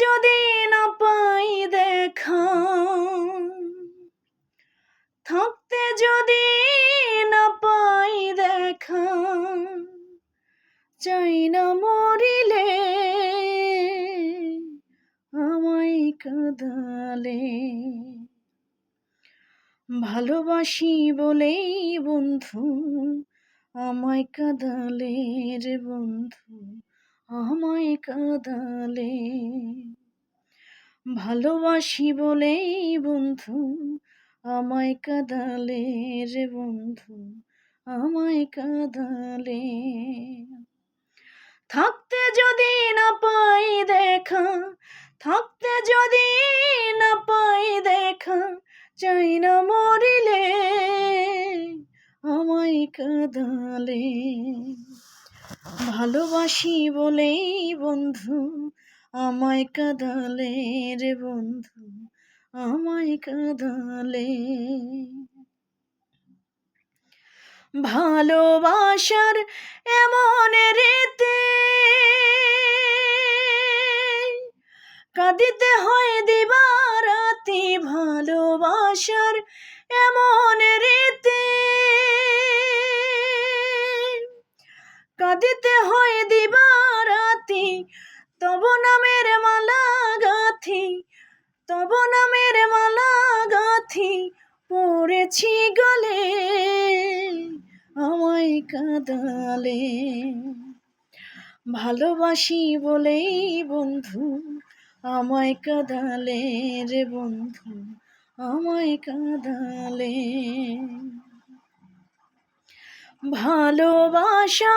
যদি না পাই দেখা, থাকতে যদি না পাই দেখা, চাই না মরিলে আমায় কাঁদালে। ভালোবাসি বলেই বন্ধু আমায় কাঁদালে রে বন্ধু, আমায় কাঁদালে। ভালোবাসি বলেই বন্ধু আমায় কাঁদালে রে বন্ধু, আমায় কাঁদালে। থাকতে যদি না পাই দেখা, থাকতে যদি না পাই দেখা, চাই না মরিলে আমায় কাঁদালে। ভালোবাসি বলেই বন্ধু আমায় কাঁদালে রে বন্ধু, আমায় কাঁদালে। ভালোবাসার এমন রীতি, কাঁদিতে হয় দিবারাতি। ভালোবাসার এমন রীতি, কাঁদিতে হয় দিবারাতি। তব নামের মালা গাথি, তব নামের মালা গাথি, পড়েছি গলে আমায় কাঁদালে। ভালোবাসি বলেই বন্ধু আমায় কাঁদালে রে বন্ধু, আমায় কাঁদালে। ভালোবাসা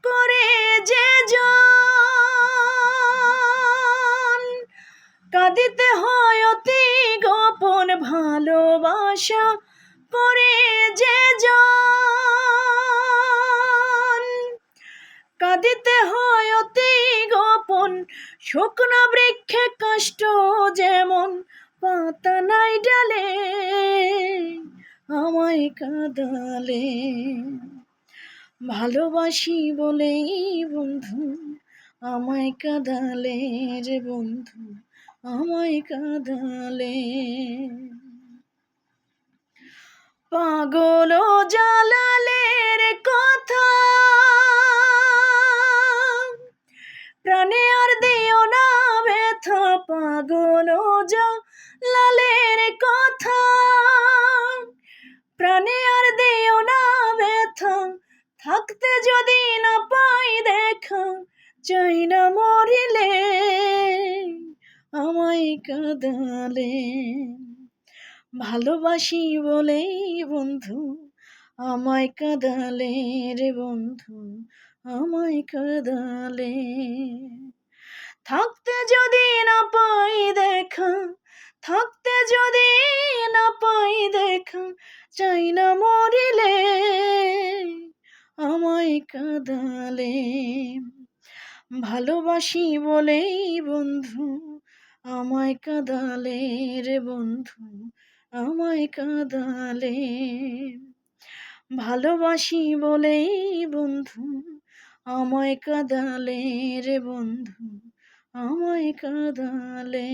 করে যে জন, কাঁদিতে হয় অতি গোপন। ভালোবাসা করে যে জন, কাঁদিতে হয় অতি গোপন। শুকনো বৃক্ষে কষ্ট যেমন, পাতা নাই ডালে আমায় কাঁদালে। ভালোবাসি বলেই বন্ধু আমায় কাঁদালে রে বন্ধু, আমায় কাঁদালে। পাগল জালালের কথা প্রাণে আর দিও না ব্যথা। পাগল জালালের কথা প্রাণে আর দিও না ব্যথা, থাকতে যদি না পাই দেখা, চাই না মরিলে আমায় কাঁদালে। ভালোবাসি বলেই বন্ধু আমায় কাঁদালে রে বন্ধু, আমায় কাঁদালে। থাকতে যদি না পাই দেখা, থাকতে যদি না পাই দেখা, চাই না মরিলে আমায় কাঁদালে। ভালোবাসি বলেই বন্ধু আমায় কাঁদালে রে বন্ধু, আমায় কাঁদালে। ভালোবাসি বলেই বন্ধু আমায় কাঁদালে রে বন্ধু, আমায় কাঁদালে।